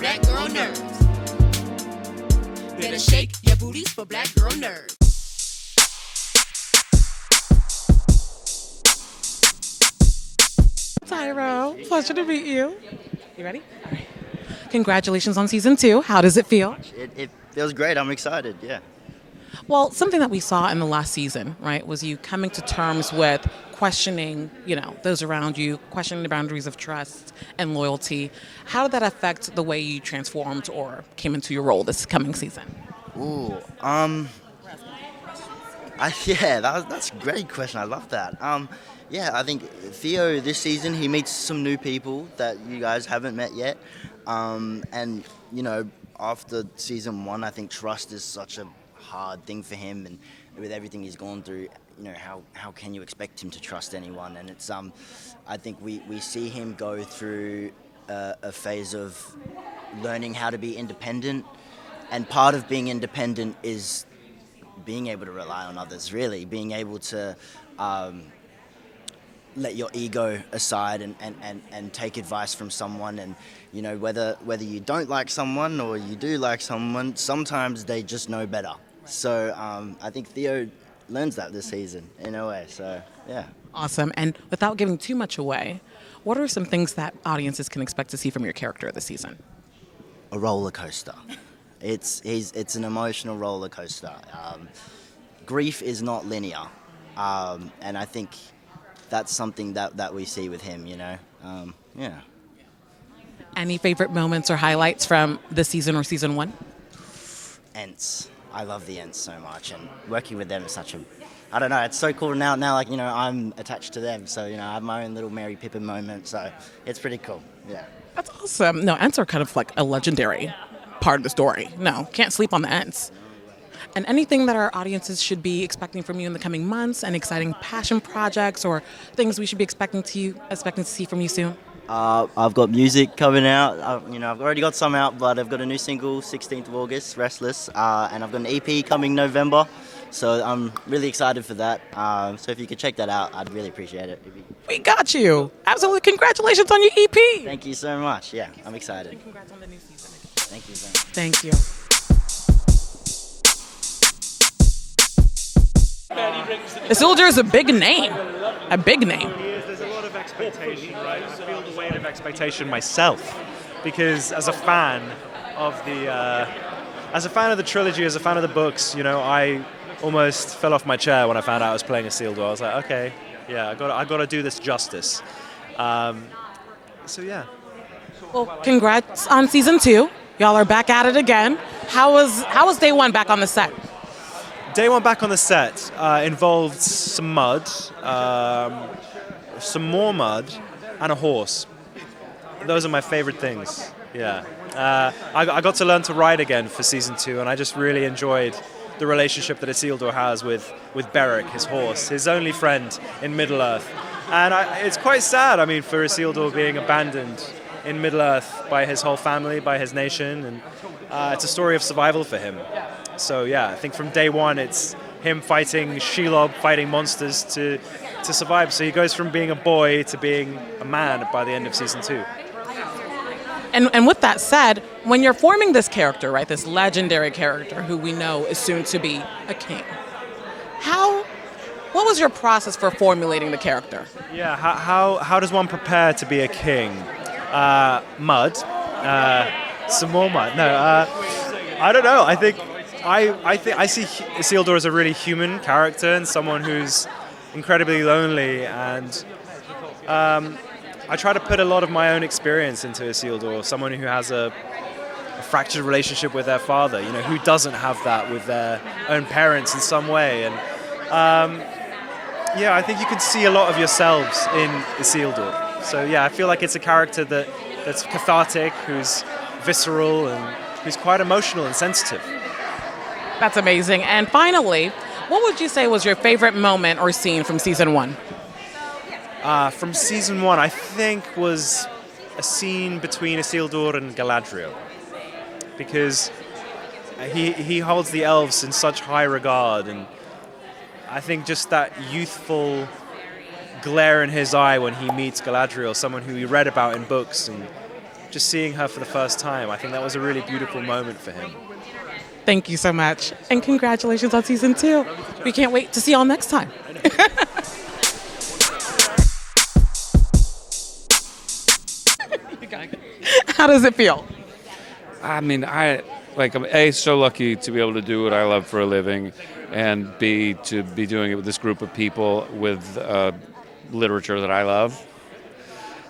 black girl nerves. Better shake your booties for black girl nerves. Tyroe, pleasure to meet you. You ready? All right. Congratulations on season 2. How does it feel? It feels great. I'm excited, yeah. Well, something that we saw in the last season, right, was you coming to terms with questioning, those around you, questioning the boundaries of trust and loyalty. How did that affect the way you transformed or came into your role this coming season? That's a great question. I love that. I think Theo this season, he meets some new people that you guys haven't met yet. After season 1, I think trust is such a hard thing for him, and with everything he's gone through, how can you expect him to trust anyone? And it's I think we see him go through a phase of learning how to be independent, and part of being independent is being able to rely on others, really being able to let your ego aside and take advice from someone. And whether you don't like someone or you do like someone, sometimes they just know better. So I think Theo learns that this season in a way. So yeah. Awesome. And without giving too much away, what are some things that audiences can expect to see from your character this season? A roller coaster. It's an emotional roller coaster. Grief is not linear, and I think that's something that we see with him. Yeah. Any favorite moments or highlights from this season or season 1? Ents. I love the Ents so much, and working with them is such a, I don't know, it's so cool now I'm attached to them, so I have my own little Mary Pippin moment, so it's pretty cool. Yeah. That's awesome. No, Ents are kind of like a legendary part of the story. No, can't sleep on the Ents. And anything that our audiences should be expecting from you in the coming months, and exciting passion projects or things we should be expecting to see from you soon? I've got music coming out. I've already got some out, but I've got a new single, 16th of August, Restless, and I've got an EP coming November. So I'm really excited for that. So if you could check that out, I'd really appreciate it. We got you. Absolutely. Congratulations on your EP. Thank you so much. Yeah, I'm excited. And congrats on the new season. Thank you very much. Thank you. Isildur is a big name. A big name. There's a lot of expectation, right? I feel the weight of expectation myself, because as a fan of the trilogy, as a fan of the books, I almost fell off my chair when I found out I was playing Isildur. I was like, okay, yeah, I got to do this justice. So yeah. Well, congrats on season 2. Y'all are back at it again. How was day 1 back on the set? Day 1 back on the set involved some mud, some more mud, and a horse. Those are my favorite things. Yeah. I got to learn to ride again for season 2, and I just really enjoyed the relationship that Isildur has with Beric, his horse, his only friend in Middle-earth. And it's quite sad, for Isildur being abandoned in Middle-earth by his whole family, by his nation, and it's a story of survival for him. So yeah, I think from day 1 it's him fighting Shelob, fighting monsters to survive. So he goes from being a boy to being a man by the end of season 2. And with that said, when you're forming this character, right, this legendary character who we know is soon to be a king, what was your process for formulating the character? Yeah, how does one prepare to be a king? Mud, some more mud. No, I don't know. I think I see Isildur as a really human character and someone who's incredibly lonely, and I try to put a lot of my own experience into Isildur, someone who has a fractured relationship with their father, who doesn't have that with their own parents in some way. And I think you can see a lot of yourselves in Isildur. So yeah, I feel like it's a character that's cathartic, who's visceral, and who's quite emotional and sensitive. That's amazing. And finally, what would you say was your favorite moment or scene from season 1? From season 1, I think was a scene between Isildur and Galadriel, because he holds the elves in such high regard, and I think just that youthful glare in his eye when he meets Galadriel, someone who he read about in books, and just seeing her for the first time. I think that was a really beautiful moment for him. Thank you so much. And congratulations on season 2. We can't wait to see y'all next time. How does it feel? I mean, I'm A, so lucky to be able to do what I love for a living, and B, to be doing it with this group of people with literature that I love.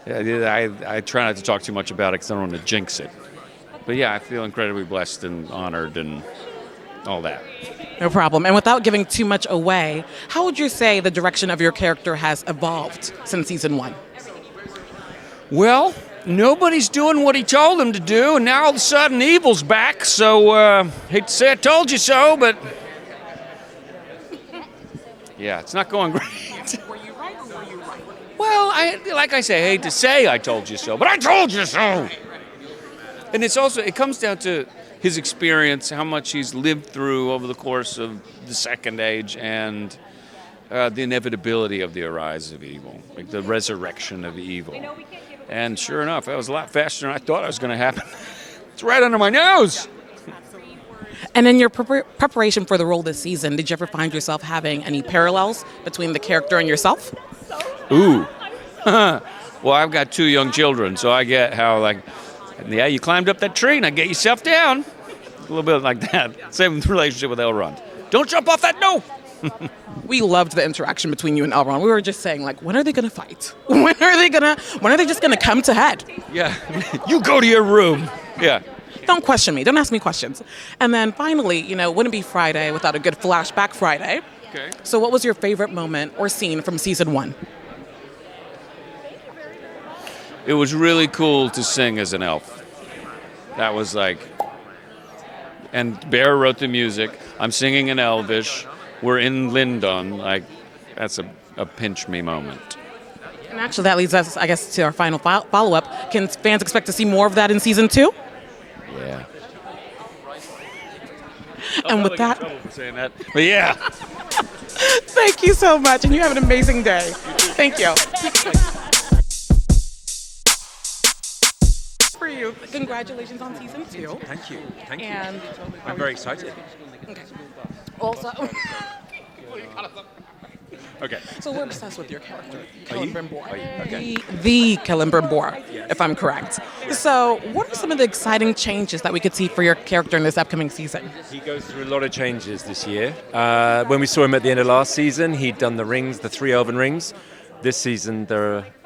I try not to talk too much about it because I don't want to jinx it. But yeah, I feel incredibly blessed and honored and all that. No problem. And without giving too much away, how would you say the direction of your character has evolved since season 1? Well, nobody's doing what he told them to do, and now all of a sudden evil's back, so hate to say I told you so, but yeah, it's not going great. Were you right or were you right? Well, like I say, I hate to say I told you so, but I told you so! And it comes down to his experience, how much he's lived through over the course of the Second Age, and the inevitability of the arise of evil, like the resurrection of evil. And sure enough, that was a lot faster than I thought it was going to happen. It's right under my nose! And in your preparation for the role this season, did you ever find yourself having any parallels between the character and yourself? Ooh. Well, I've got 2 young children, so I get how, yeah, you climbed up that tree, now get yourself down. A little bit like that. Same relationship with Elrond. Don't jump off that, no! We loved the interaction between you and Elrond. We were just saying, when are they going to fight? When are they just going to come to head? Yeah, you go to your room. Yeah. Don't question me. Don't ask me questions. And then finally, wouldn't be Friday without a good flashback Friday. Okay. So what was your favorite moment or scene from season 1? It was really cool to sing as an elf. That was and Bear wrote the music. I'm singing in Elvish. We're in Lindon. That's a pinch me moment. And actually, that leads us, I guess, to our final follow-up. Can fans expect to see more of that in season 2? Yeah. And with that, saying that, but yeah. Thank you so much, and you have an amazing day. Thank you. For you, congratulations on season 2. Thank you. Thank you. And I'm very excited. okay. Also, Okay. so we're obsessed with your character, Are you? Celebrimbor. Are you? Okay. The Celebrimbor, if I'm correct. So, what are some of the exciting changes that we could see for your character in this upcoming season? He goes through a lot of changes this year. When we saw him at the end of last season, he'd done the rings, the 3 elven rings. This season,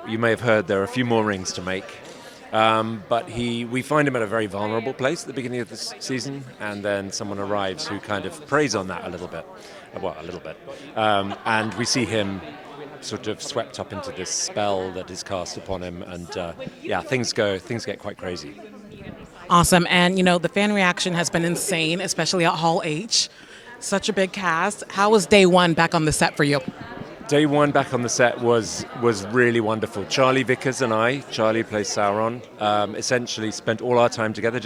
you may have heard, there are a few more rings to make. But we find him at a very vulnerable place at the beginning of this season, and then someone arrives who kind of preys on that a little bit. And we see him sort of swept up into this spell that is cast upon him, and things get quite crazy. Awesome, and the fan reaction has been insane, especially at Hall H. Such a big cast. How was day 1 back on the set for you? Day 1 back on the set was really wonderful. Vickers and I, Charlie plays Sauron, essentially spent all our time together,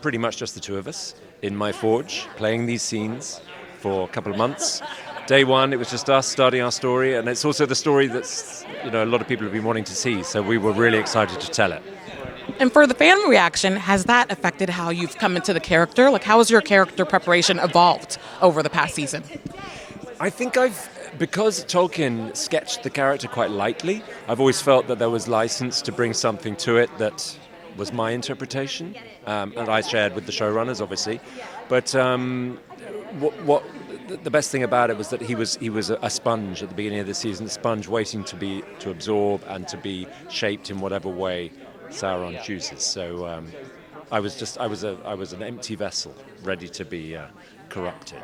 pretty much just the 2 of us, in my forge, playing these scenes for a couple of months. Day 1, it was just us starting our story, and it's also the story that's a lot of people have been wanting to see, so we were really excited to tell it. And for the fan reaction, has that affected how you've come into the character? How has your character preparation evolved over the past season? I think because Tolkien sketched the character quite lightly, I've always felt that there was license to bring something to it that was my interpretation, and I shared with the showrunners, obviously. But what the best thing about it was that he was a sponge at the beginning of the season, a sponge waiting to absorb and to be shaped in whatever way Sauron chooses. So I was an empty vessel, ready to be corrupted.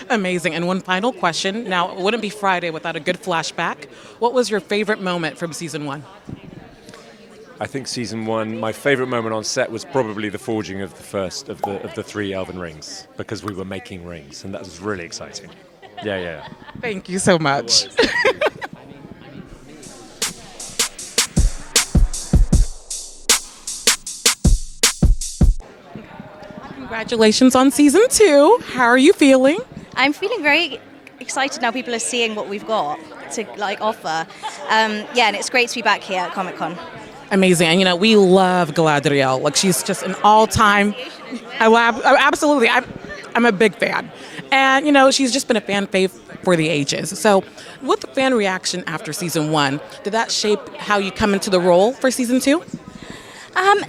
Amazing. And one final question. Now, it wouldn't be Friday without a good flashback. What was your favorite moment from season 1? I think season 1, my favorite moment on set was probably the forging of the first of the 3 elven rings, because we were making rings, and that was really exciting. Yeah. Thank you so much. Congratulations on season 2. How are you feeling? I'm feeling very excited now. People are seeing what we've got to offer. And it's great to be back here at Comic-Con. Amazing. And, we love Galadriel. Like, she's just an all-time... Absolutely. I'm a big fan. And, she's just been a fan fave for the ages. So with the fan reaction after season 1, did that shape how you come into the role for season 2?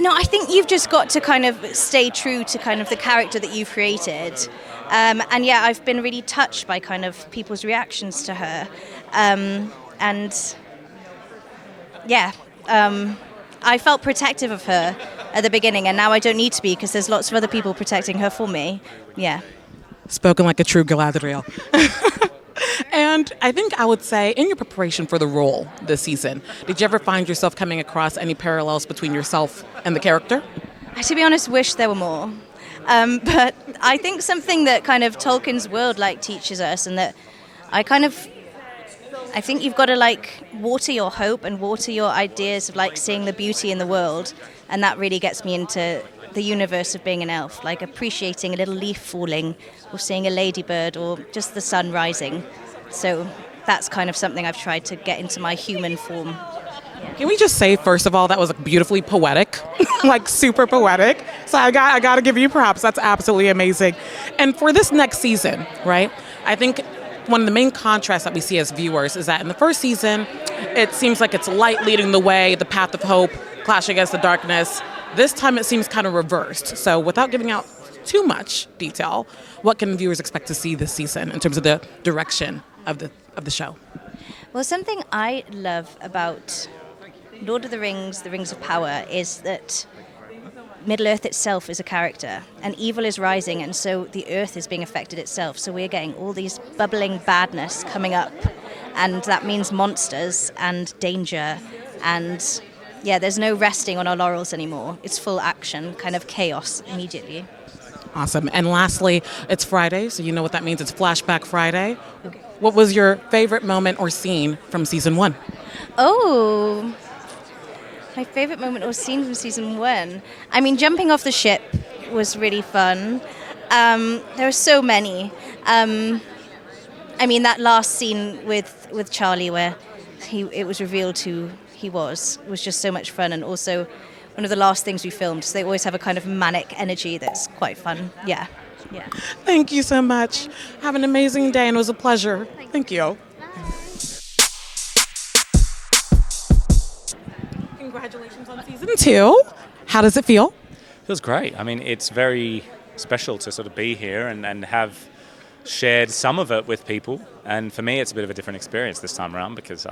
No, I think you've just got to kind of stay true to kind of the character that you've created. And yeah, I've been really touched by kind of people's reactions to her. I felt protective of her at the beginning, and now I don't need to be because there's lots of other people protecting her for me. Yeah. Spoken like a true Galadriel. And I think I would say, in your preparation for the role this season, did you ever find yourself coming across any parallels between yourself and the character? I, to be honest, wish there were more. But I think something that kind of Tolkien's world teaches us, and that I think you've got to water your hope and water your ideas of seeing the beauty in the world, and that really gets me into the universe of being an elf, appreciating a little leaf falling, or seeing a ladybird, or just the sun rising. So that's kind of something I've tried to get into my human form. Can we just say, first of all, that was beautifully poetic, super poetic. So I got to give you props. That's absolutely amazing. And for this next season, right, I think one of the main contrasts that we see as viewers is that in the first season, it seems like it's light leading the way, the path of hope, clashing against the darkness. This time it seems kind of reversed. So without giving out too much detail, what can viewers expect to see this season in terms of the direction of the show? Well, something I love about Lord of the Rings of Power is that Middle-earth itself is a character, and evil is rising, and so the earth is being affected itself. So we're getting all these bubbling badness coming up, and that means monsters and danger, and yeah, there's no resting on our laurels anymore. It's full action, kind of chaos immediately. Awesome. And lastly, it's Friday, so you know what that means. It's Flashback Friday. What was your favorite moment or scene from season 1? Oh, my favorite moment or scene from season 1. I mean, jumping off the ship was really fun. There were so many. That last scene with Charlie where it was revealed who he was just so much fun, and also one of the last things we filmed. So they always have a kind of manic energy that's quite fun. Yeah. Thank you so much. Have an amazing day, and it was a pleasure. Thank you. Congratulations on season 2. How does it feel? Feels great. It's very special to sort of be here and have shared some of it with people. And for me, it's a bit of a different experience this time around because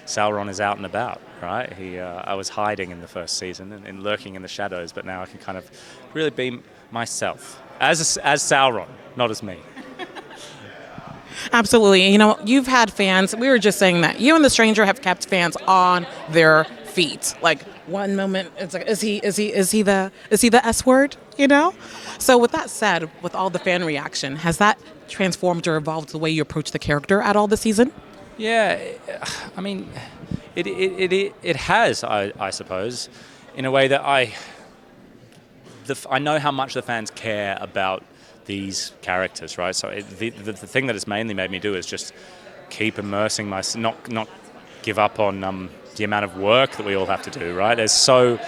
Sauron is out and about, right? I was hiding in the first season and lurking in the shadows, but now I can kind of really be myself as Sauron, not as me. Absolutely. You've had fans. We were just saying that you and the stranger have kept fans on their feet. One moment, it's like, is he the S word? So with that said, with all the fan reaction, has that transformed or evolved the way you approach the character at all this season? Yeah, it has, I suppose, in a way that I know how much the fans care about these characters, right? So the thing that it's mainly made me do is just keep immersing myself, not give up on the amount of work that we all have to do, right? The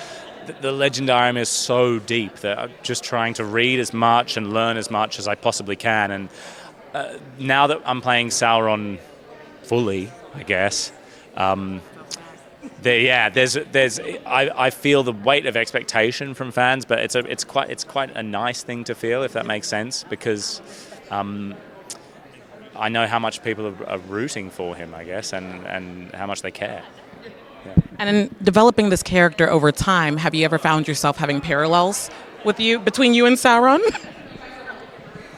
Legendarium is so deep that I'm just trying to read as much and learn as much as I possibly can. And now that I'm playing Sauron fully, I guess, I feel the weight of expectation from fans, but it's quite a nice thing to feel, if that makes sense, because I know how much people are rooting for him, I guess, and how much they care. Yeah. And in developing this character over time, have you ever found yourself having parallels between you and Sauron?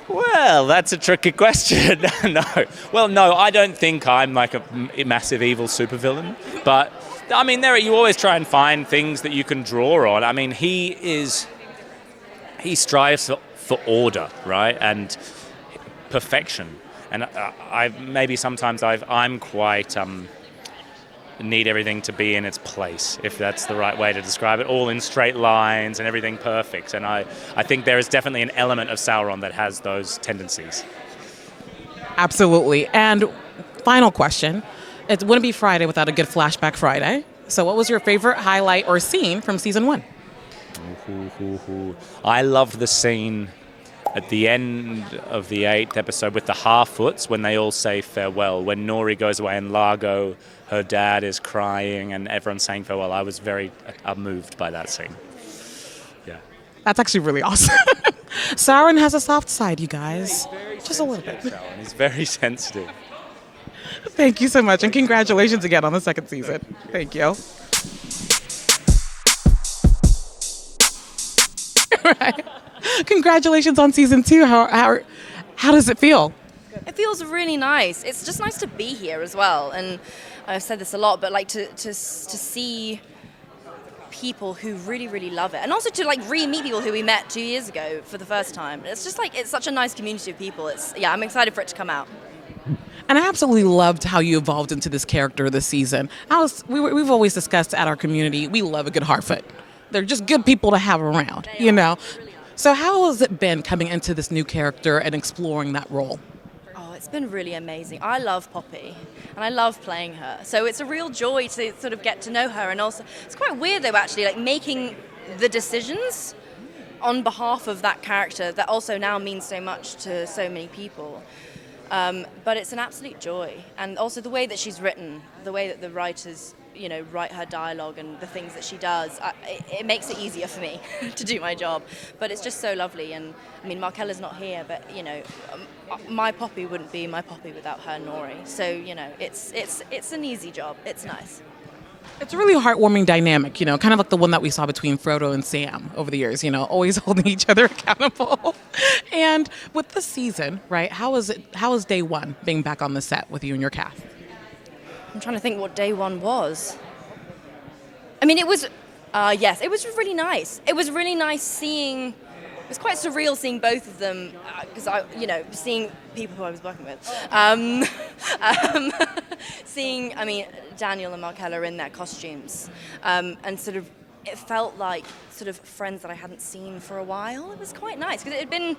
Well, that's a tricky question. No. Well, no, I don't think I'm like a massive evil supervillain. But, you always try and find things that you can draw on. He strives for order, right? And perfection. And I'm quite... need everything to be in its place, if that's the right way to describe it, all in straight lines and everything perfect. And I think there is definitely an element of Sauron that has those tendencies. Absolutely. And final question, it wouldn't be Friday without a good Flashback Friday. So what was your favorite highlight or scene from season 1? I loved the scene at the end of the 8th episode with the Harfoots when they all say farewell. When Nori goes away and Largo, her dad, is crying and everyone's saying farewell. I was very moved by that scene. Yeah. That's actually really awesome. Sauron has a soft side, you guys. Just a little bit. He's very sensitive. Thank you so much, and congratulations again on the 2nd season. Thank you. Right. Congratulations on season 2. How does it feel? It feels really nice. It's just nice to be here as well. And I've said this a lot, but like to see people who really, really love it. And also to like re-meet people who we met 2 years ago for the first time. It's just like, it's such a nice community of people. I'm excited for it to come out. And I absolutely loved how you evolved into this character this season. We've always discussed at our community, we love a good Harfoot. They're just good people to have around, you know. So how has it been coming into this new character and exploring that role? Oh, it's been really amazing. I love Poppy, and I love playing her. So it's a real joy to sort of get to know her. And also, it's quite weird, though, actually, like making the decisions on behalf of that character that also now means so much to so many people. But it's an absolute joy. And also the way that she's written, the way that the writers, write her dialogue and the things that she does, it makes it easier for me to do my job. But it's just so lovely. And I mean, Markella's not here, but my Poppy wouldn't be my Poppy without her Nori. So it's an easy job. It's nice. It's a really heartwarming dynamic, kind of like the one that we saw between Frodo and Sam over the years, always holding each other accountable. And with the season, right, how is day 1 being back on the set with you and your cast? I'm trying to think what day 1 was. I mean, it was really nice. It was really nice seeing, it was quite surreal seeing both of them, because seeing people who I was working with. Seeing, Daniel and Markella in their costumes, and sort of, it felt like sort of friends that I hadn't seen for a while. It was quite nice, because it had been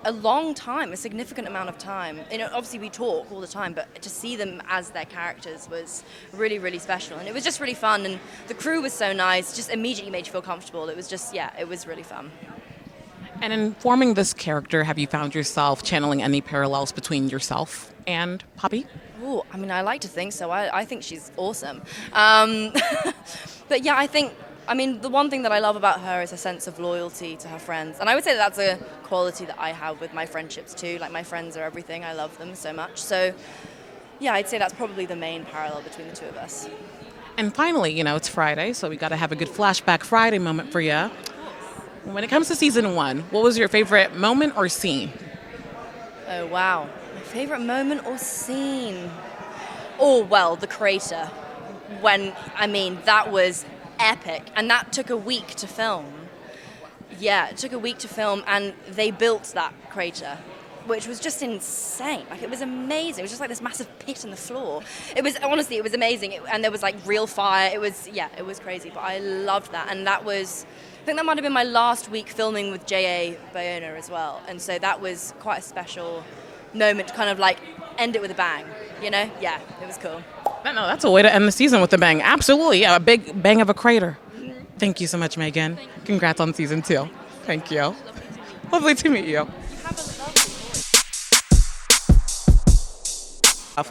a long time, a significant amount of time. Obviously we talk all the time, but to see them as their characters was really, really special. And it was just really fun, and the crew was so nice, just immediately made you feel comfortable. It was just, it was really fun. And in forming this character, have you found yourself channeling any parallels between yourself and Poppy? Ooh, I like to think so. I think she's awesome. But yeah, I think, the one thing that I love about her is a sense of loyalty to her friends. And I would say that's a quality that I have with my friendships too. Like, my friends are everything. I love them so much. So yeah, I'd say that's probably the main parallel between the two of us. And finally, it's Friday, so we got to have a good flashback Friday moment for you. When it comes to season 1, what was your favorite moment or scene? Oh, wow. My favorite moment or scene? Oh, well, the crater. That was epic. And that took a week to film. Yeah, it took a week to film, and they built that crater, which was just insane. Like, it was amazing. It was just like this massive pit in the floor. It was amazing. And there was like real fire. It was crazy, but I loved that. And I think that might have been my last week filming with J.R.R. as well. And so that was quite a special moment to kind of like end it with a bang, Yeah, it was cool. No, that's a way to end the season with a bang. Absolutely, yeah, a big bang of a crater. Thank you so much, Megan. Congrats on season 2. Thank you. Lovely to meet you.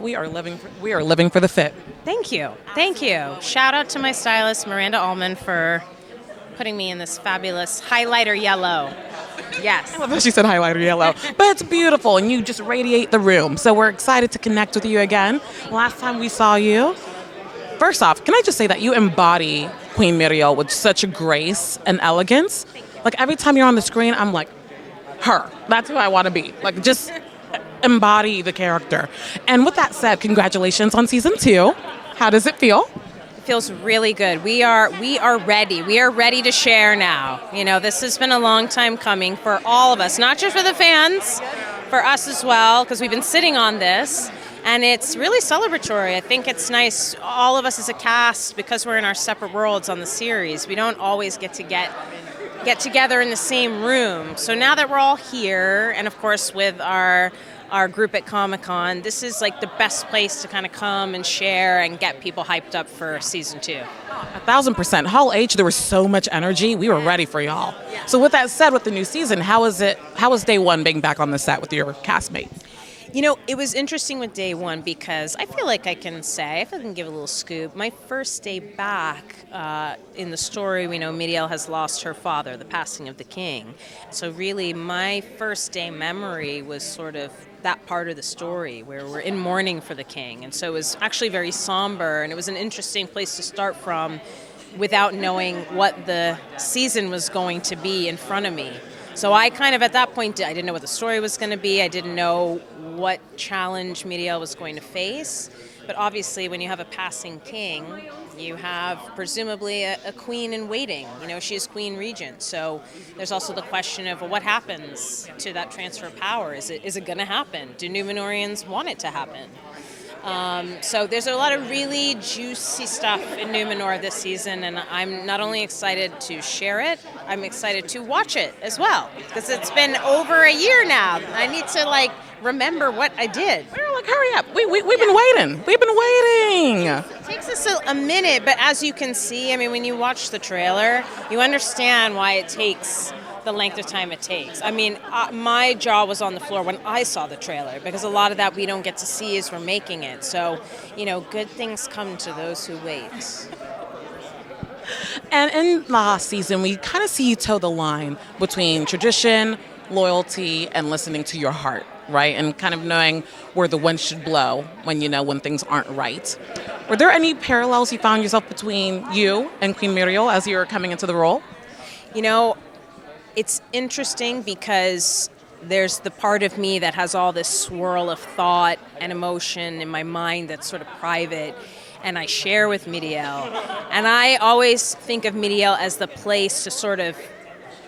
We are living for the fit. Thank you. Thank you. Shout out to my stylist, Miranda Allman, for putting me in this fabulous highlighter yellow. Yes. I love how she said highlighter yellow. But it's beautiful, and you just radiate the room. So we're excited to connect with you again. Last time we saw you, first off, can I just say that you embody Queen Miriel with such a grace and elegance. Like, every time you're on the screen, I'm like, her. That's who I want to be. Like, just embody the character. And with that said, congratulations on season 2. How does it feel? Feels really good. We are ready. We are ready to share now. This has been a long time coming for all of us, not just for the fans, for us as well, because we've been sitting on this, and it's really celebratory. I think it's nice, all of us as a cast, because we're in our separate worlds on the series. We don't always get together in the same room. So now that we're all here, and of course with our group at Comic-Con, this is like the best place to kind of come and share and get people hyped up for season 2. 1,000%. Hall H, there was so much energy. We were ready for y'all. So with that said, with the new season, how was day one being back on the set with your castmates? You know, it was interesting with day one because I feel like I can give a little scoop. My first day back in the story, we know Miriel has lost her father, the passing of the king. So really, my first day memory was sort of that part of the story where we're in mourning for the king. And so it was actually very somber, and it was an interesting place to start from without knowing what the season was going to be in front of me. So I kind of, at that point, I didn't know what the story was going to be. I didn't know what challenge Miriel was going to face. But obviously, when you have a passing king, you have presumably a queen in waiting. You know, she is queen regent. So there's also the question of, well, what happens to that transfer of power? Is it going to happen? Do Númenóreans want it to happen? So there's a lot of really juicy stuff in Númenor this season, and I'm not only excited to share it, I'm excited to watch it as well, because it's been over a year now. I need to, remember what I did. We were like, hurry up. We've been waiting. We've been waiting. It takes us a minute, but as you can see, I mean, when you watch the trailer, you understand why it takes the length of time it takes. I mean, my jaw was on the floor when I saw the trailer, because a lot of that we don't get to see as we're making it. So, good things come to those who wait. And in last season, we kind of see you toe the line between tradition, loyalty, and listening to your heart, right? And kind of knowing where the wind should blow when things aren't right. Were there any parallels you found yourself between you and Queen Miriel as you were coming into the role? It's interesting because there's the part of me that has all this swirl of thought and emotion in my mind that's sort of private, and I share with Miriel. And I always think of Miriel as the place to sort of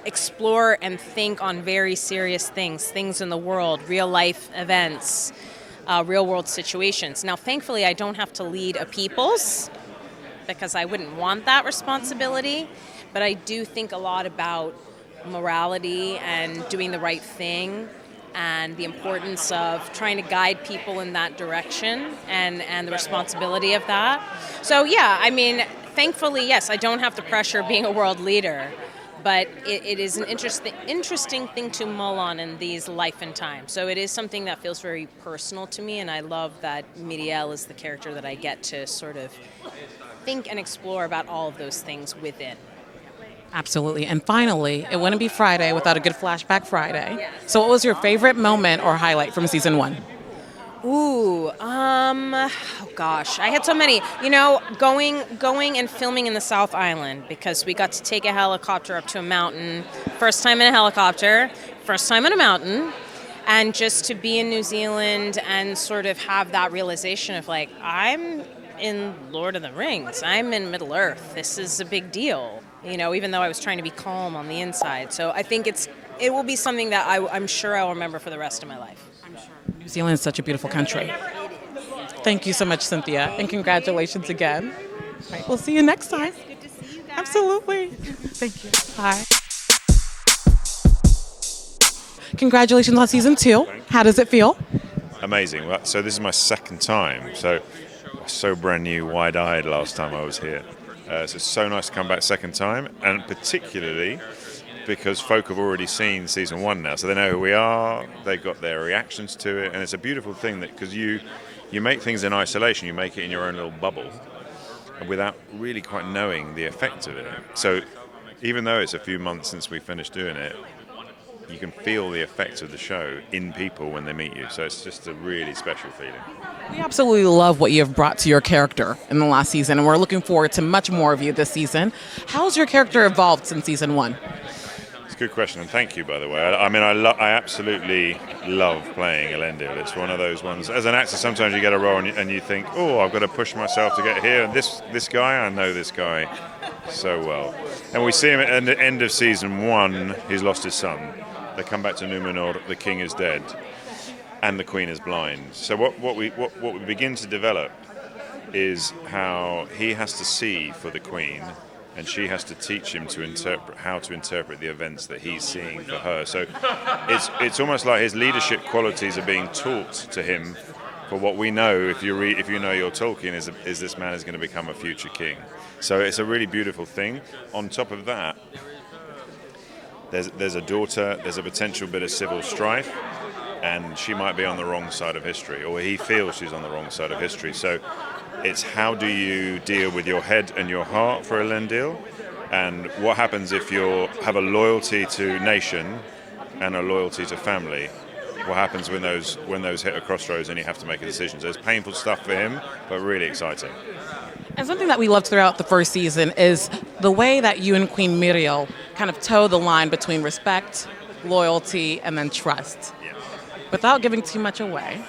explore and think on very serious things in the world, real life events, real world situations. Now, thankfully, I don't have to lead a peoples, because I wouldn't want that responsibility, but I do think a lot about morality and doing the right thing, and the importance of trying to guide people in that direction, and the responsibility of that. So yeah, I mean, thankfully, yes, I don't have the pressure of being a world leader, but it is an interesting thing to mull on in these life and times. So it is something that feels very personal to me, and I love that Miriel is the character that I get to sort of think and explore about all of those things within. Absolutely. And finally, it wouldn't be Friday without a good Flashback Friday. Yes. So what was your favorite moment or highlight from season 1? Oh gosh, I had so many. Going and filming in the South Island, because we got to take a helicopter up to a mountain. First time in a helicopter, first time in a mountain. And just to be in New Zealand and sort of have that realization of I'm in Lord of the Rings. I'm in Middle Earth. This is a big deal. Even though I was trying to be calm on the inside. So I think it will be something that I'm sure I'll remember for the rest of my life. I'm sure. New Zealand is such a beautiful country. Thank you so much, Cynthia, and congratulations again. All right, we'll see you next time. Good to see you guys. Absolutely. Thank you. Bye. Congratulations on season 2. How does it feel? Amazing. Well, so this is my second time. So brand new, wide-eyed last time I was here. So it's so nice to come back second time, and particularly because folk have already seen season 1 now, so they know who we are, they've got their reactions to it, and it's a beautiful thing that, because you make things in isolation, you make it in your own little bubble, and without really quite knowing the effect of it. So even though it's a few months since we finished doing it, you can feel the effects of the show in people when they meet you, so it's just a really special feeling. We absolutely love what you have brought to your character in the last season, and we're looking forward to much more of you this season. How's your character evolved since season 1? It's a good question, and thank you, by the way. I absolutely love playing Elendil. It's one of those ones. As an actor, sometimes you get a role and you think, oh, I've got to push myself to get here. And this guy, I know this guy so well. And we see him at the end of season 1, he's lost his son. They come back to Númenor, the king is dead, and the queen is blind. So what we begin to develop is how he has to see for the queen, and she has to teach him how to interpret the events that he's seeing for her. So it's almost like his leadership qualities are being taught to him for what we know, if you know your Tolkien, is this man is going to become a future king. So it's a really beautiful thing. On top of that, there's a daughter, there's a potential bit of civil strife, and she might be on the wrong side of history, or he feels she's on the wrong side of history. So it's how do you deal with your head and your heart for Elendil, and what happens if you have a loyalty to nation and a loyalty to family. What happens when those hit a crossroads and you have to make a decision? So it's painful stuff for him, but really exciting. And something that we loved throughout the first season is the way that you and Queen Miriel kind of toe the line between respect, loyalty, and then trust. Yeah. Without giving too much away,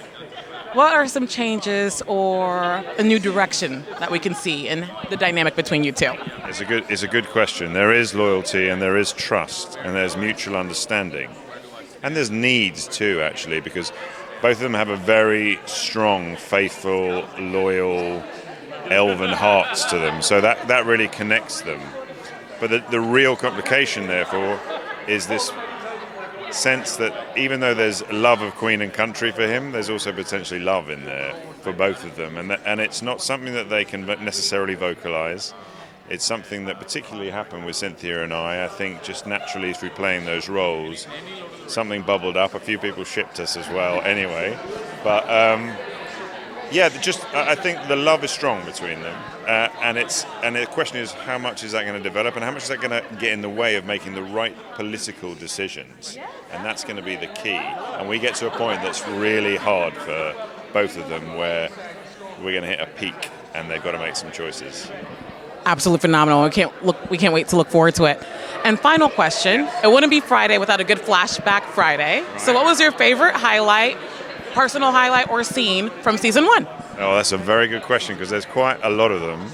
what are some changes or a new direction that we can see in the dynamic between you two? It's a good question. There is loyalty and there is trust and there's mutual understanding. And there's needs too, actually, because both of them have a very strong, faithful, loyal, elven hearts to them. So that really connects them. But the real complication, therefore, is this sense that even though there's love of Queen and country for him, there's also potentially love in there for both of them. And it's not something that they can necessarily vocalize. It's something that particularly happened with Cynthia and I think just naturally through playing those roles, something bubbled up. A few people shipped us as well anyway. But I think the love is strong between them. And the question is, how much is that going to develop and how much is that going to get in the way of making the right political decisions? And that's going to be the key. And we get to a point that's really hard for both of them where we're going to hit a peak and they've got to make some choices. Absolutely phenomenal. We can't wait to look forward to it. And final question, it wouldn't be Friday without a good flashback Friday. Right. So what was your favorite highlight, personal highlight or scene from season 1? Oh, that's a very good question because there's quite a lot of them.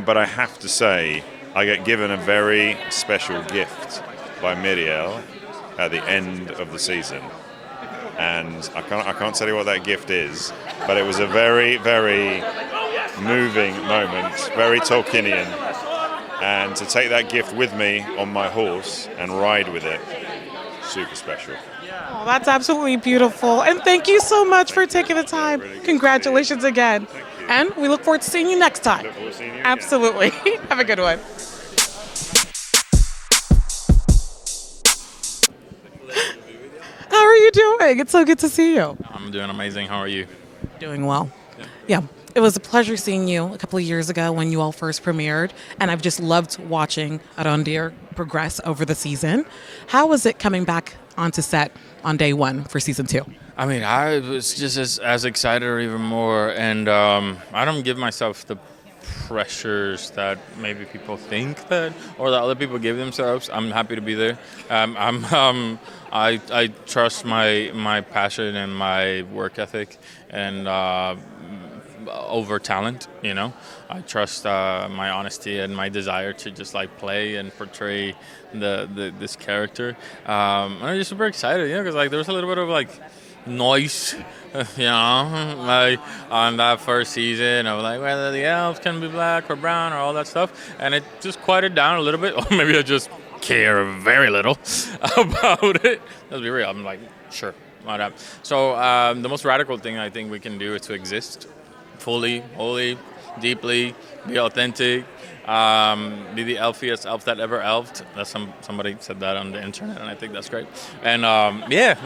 But I have to say, I get given a very special gift by Miriel at the end of the season. And I can't tell you what that gift is, but it was a very, very moving moment, very Tolkienian, and to take that gift with me on my horse and ride with it, super special. Oh, that's absolutely beautiful, and thank you so much for taking the time. Congratulations again, and we look forward to seeing you next time. Look forward to seeing you absolutely. Have a good one. How are you doing? It's so good to see you. I'm doing amazing. How are you? Doing well. Yeah. It was a pleasure seeing you a couple of years ago when you all first premiered, and I've just loved watching Arondir progress over the season. How was it coming back onto set on day 1 for season 2? I mean, I was just as excited or even more, and I don't give myself the pressures that maybe people think that, or that other people give themselves. I'm happy to be there. I trust my passion and my work ethic, and over talent, you know. I trust my honesty and my desire to just like play and portray this character. And I'm just super excited, you know, because like there was a little bit of like noise, you know, like on that first season of like whether the elves can be black or brown or all that stuff, and it just quieted down a little bit, or maybe I just care very little about it. Let's be real. I'm like, sure, why not? So the most radical thing I think we can do is to exist fully, wholly, deeply, be authentic, be the elfiest elf that ever elfed. That's somebody said that on the internet, and I think that's great. And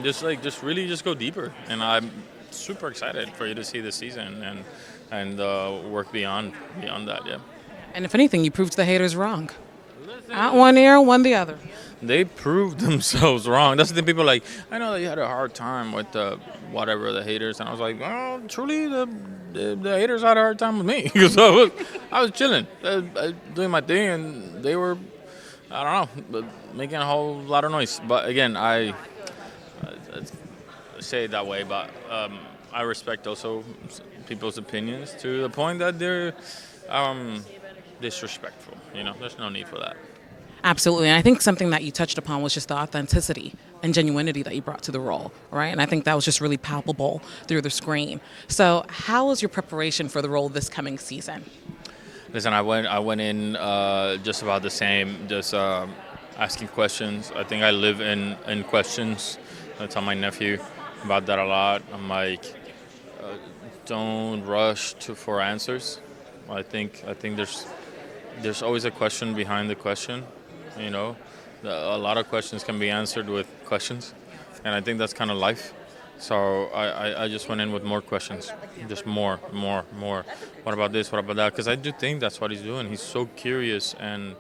just really go deeper. And I'm super excited for you to see this season and work beyond that. Yeah. And if anything, you proved the haters wrong. Not one ear, one the other. They proved themselves wrong. That's the thing. People are like, I know that you had a hard time with the haters, and I was like, well, truly, the haters had a hard time with me because I was chilling, doing my thing, and they were, I don't know, making a whole lot of noise. But again, I say it that way, but I respect also people's opinions to the point that they're disrespectful. You know, there's no need for that. Absolutely. And I think something that you touched upon was just the authenticity and genuinity that you brought to the role, right? And I think that was just really palpable through the screen. So how was your preparation for the role this coming season? Listen, I went in just about the same, just asking questions. I think I live in questions. I tell my nephew about that a lot. I'm like, don't rush for answers. I think there's always a question behind the question. You know, a lot of questions can be answered with questions, and I think that's kind of life. So I just went in with more questions, just more. What about this? What about that? Because I do think that's what he's doing. He's so curious and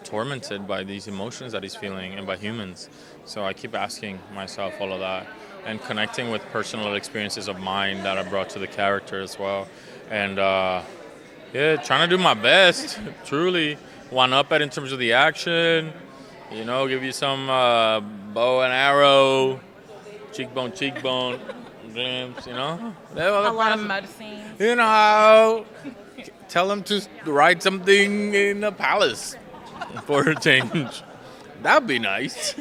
tormented by these emotions that he's feeling and by humans. So I keep asking myself all of that and connecting with personal experiences of mine that I brought to the character as well. And trying to do my best, truly. One up it in terms of the action, you know, give you some bow and arrow, cheekbone, glimpse, you know. A lot of mud scenes. You know, tell them to write something in the palace for a change. That'd be nice.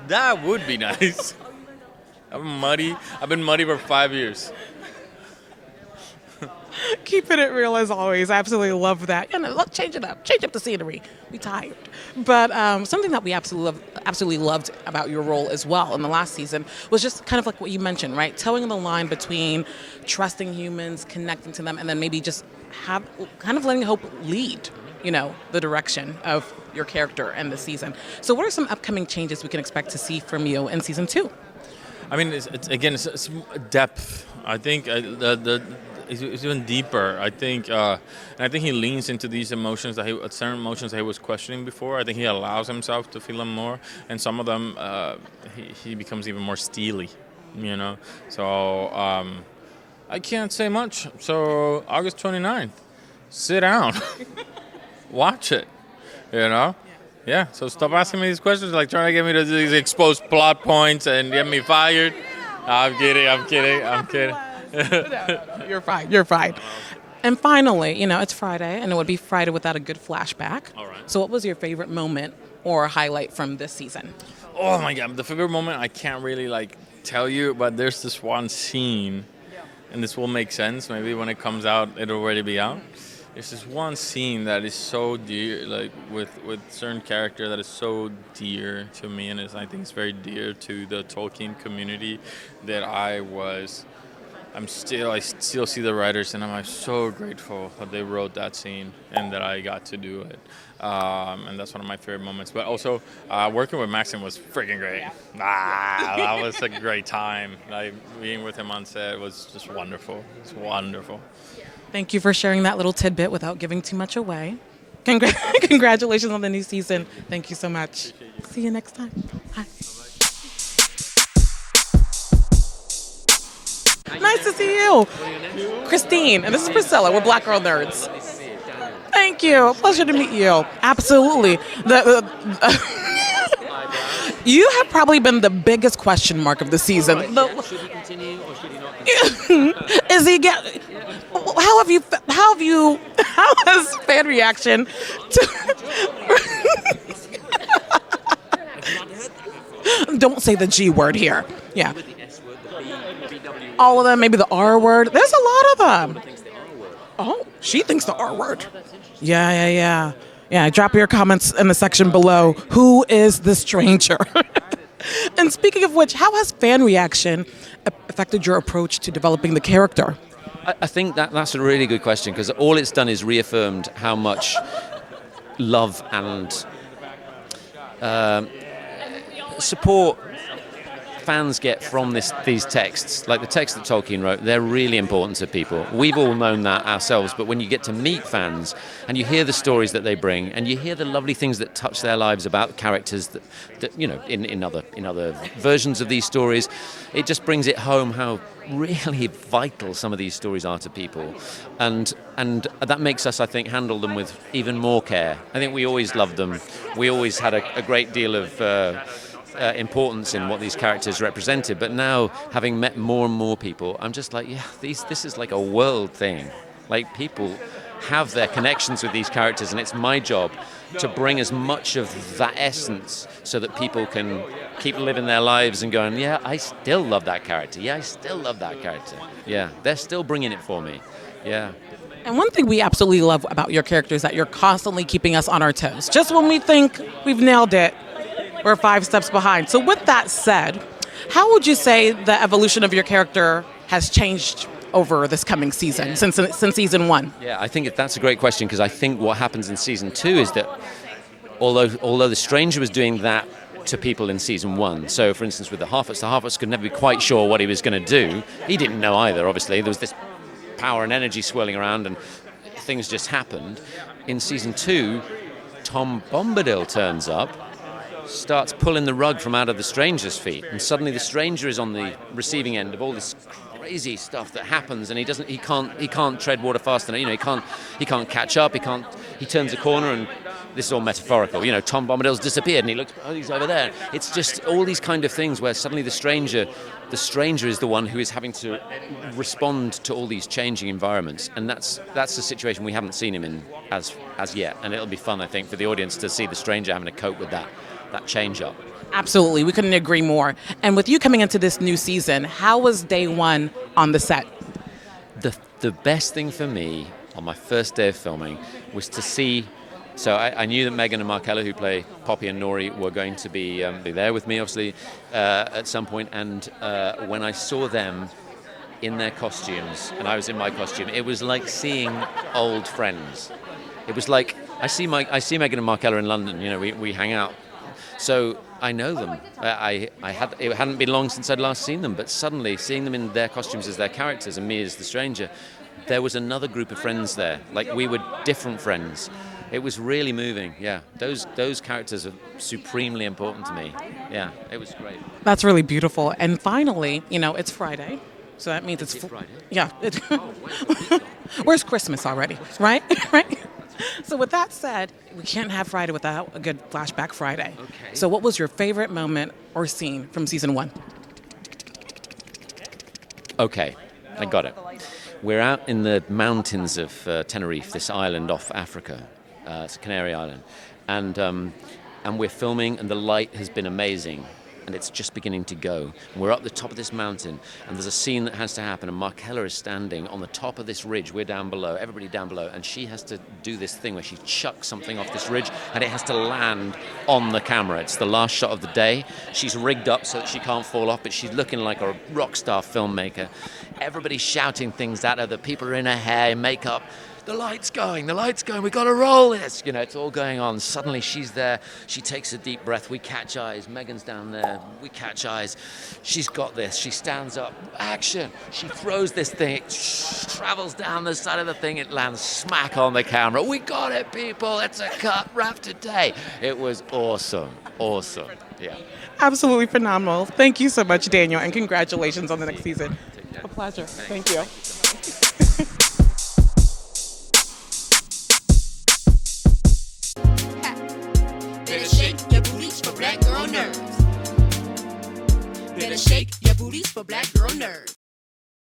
That would be nice. I've been muddy for 5 years. Keeping it real as always. I absolutely love that. You know, look, change up the scenery. We tired. But something that we absolutely loved about your role as well in the last season was just kind of like what you mentioned, right? Towing the line between trusting humans, connecting to them, and then maybe just kind of letting hope lead, you know, the direction of your character and the season. So what are some upcoming changes we can expect to see from you in season 2? I mean, it's depth. I think it's even deeper. I think, and I think he leans into these emotions certain emotions that he was questioning before. I think he allows himself to feel them more, and some of them he becomes even more steely, you know. So I can't say much. So August 29th, sit down, watch it, you know. Yeah. So stop asking me these questions, like trying to get me to these exposed plot points and get me fired. I'm kidding. No, you're fine. And finally, you know, it's Friday, and it would be Friday without a good flashback. All right. So what was your favorite moment or highlight from this season? Oh my God, the favorite moment I can't really tell you, but there's this one scene, and this will make sense. Maybe when it comes out, it'll already be out. There's this one scene that is so dear, with certain character that is so dear to me, and I think it's very dear to the Tolkien community that I still see the writers, and I'm so grateful that they wrote that scene and that I got to do it. And that's one of my favorite moments. But also, working with Maxim was freaking great. That was a great time. Being with him on set was just wonderful. It's wonderful. Thank you for sharing that little tidbit without giving too much away. Congratulations on the new season. Thank you so much. See you next time. Bye. Nice to see you. Christine, and this is Priscilla. We're Black Girl Nerds. Thank you. Pleasure to meet you. Absolutely. You have probably been the biggest question mark of the season. Should he continue or should he not continue? Is he get? How has fan reaction Don't say the G word here. Yeah. All of them, maybe the R word. There's a lot of them. Oh, she thinks the R word. Yeah. Drop your comments in the section below. Who is the stranger? And speaking of which, how has fan reaction affected your approach to developing the character? I think that's a really good question, because all it's done is reaffirmed how much love and support fans get from these texts. Like the texts that Tolkien wrote, they're really important to people. We've all known that ourselves, but when you get to meet fans and you hear the stories that they bring and you hear the lovely things that touch their lives about characters that you know, in other versions of these stories, it just brings it home how really vital some of these stories are to people, and that makes us, I think, handle them with even more care. I think we always loved them. We always had a great deal of importance in what these characters represented, but now, having met more and more people, I'm just like, yeah, this is like a world thing. Like, people have their connections with these characters, and it's my job to bring as much of that essence so that people can keep living their lives and going, yeah, I still love that character. Yeah, I still love that character. Yeah, they're still bringing it for me. Yeah. And one thing we absolutely love about your character is that you're constantly keeping us on our toes. Just when we think we've nailed it, we're 5 steps behind. So with that said, how would you say the evolution of your character has changed over this coming season, since season 1? Yeah, I think that's a great question, because I think what happens in season 2 is that although the stranger was doing that to people in season 1, so for instance with the Harfoots could never be quite sure what he was going to do. He didn't know either, obviously. There was this power and energy swirling around and things just happened. In season 2, Tom Bombadil turns up, starts pulling the rug from out of the stranger's feet, and suddenly the stranger is on the receiving end of all this crazy stuff that happens, and he can't tread water fast enough. He can't catch up. He turns a corner, and this is all metaphorical. Tom Bombadil's disappeared, and he looks, oh, he's over there. It's just all these kind of things where suddenly the stranger is the one who is having to respond to all these changing environments, and that's the situation we haven't seen him in as yet. And it'll be fun, I think, for the audience to see the stranger having to cope with that change up. Absolutely, we couldn't agree more. And with you coming into this new season, how was day 1 on the set? The best thing for me on my first day of filming was to see. So I knew that Megan and Markella, who play Poppy and Nori, were going to be there with me, obviously, at some point. And when I saw them in their costumes, and I was in my costume, it was like seeing old friends. It was like I see Megan and Markella in London. We hang out. So I know them. It hadn't been long since I'd last seen them, but suddenly seeing them in their costumes as their characters and me as the stranger, there was another group of friends there. Like we were different friends. It was really moving. Yeah, those characters are supremely important to me. Yeah, it was great. That's really beautiful. And finally, it's Friday, so that means it's Friday. Yeah. Where's Christmas already? Right. Right. So with that said, we can't have Friday without a good flashback Friday. Okay. So what was your favorite moment or scene from season 1? Okay, I got it. We're out in the mountains of Tenerife, this island off Africa. It's a Canary Island. And we're filming, and the light has been amazing. And it's just beginning to go. We're up the top of this mountain, and there's a scene that has to happen, and Markella is standing on the top of this ridge. We're down below, everybody down below, and she has to do this thing where she chucks something off this ridge, and it has to land on the camera. It's the last shot of the day. She's rigged up so that she can't fall off, but she's looking like a rock star filmmaker. Everybody's shouting things at her. The people are in her hair, makeup. The light's going, we got to roll this. It's all going on. Suddenly she's there, she takes a deep breath, we catch eyes. Megan's down there, we catch eyes. She's got this, she stands up, action. She throws this thing, it travels down the side of the thing, it lands smack on the camera. We got it, people, it's a cut wrap today. It was awesome, yeah. Absolutely phenomenal. Thank you so much, Daniel, and congratulations on the next season. A pleasure. Thank you. Better shake your booties for black girl nerds.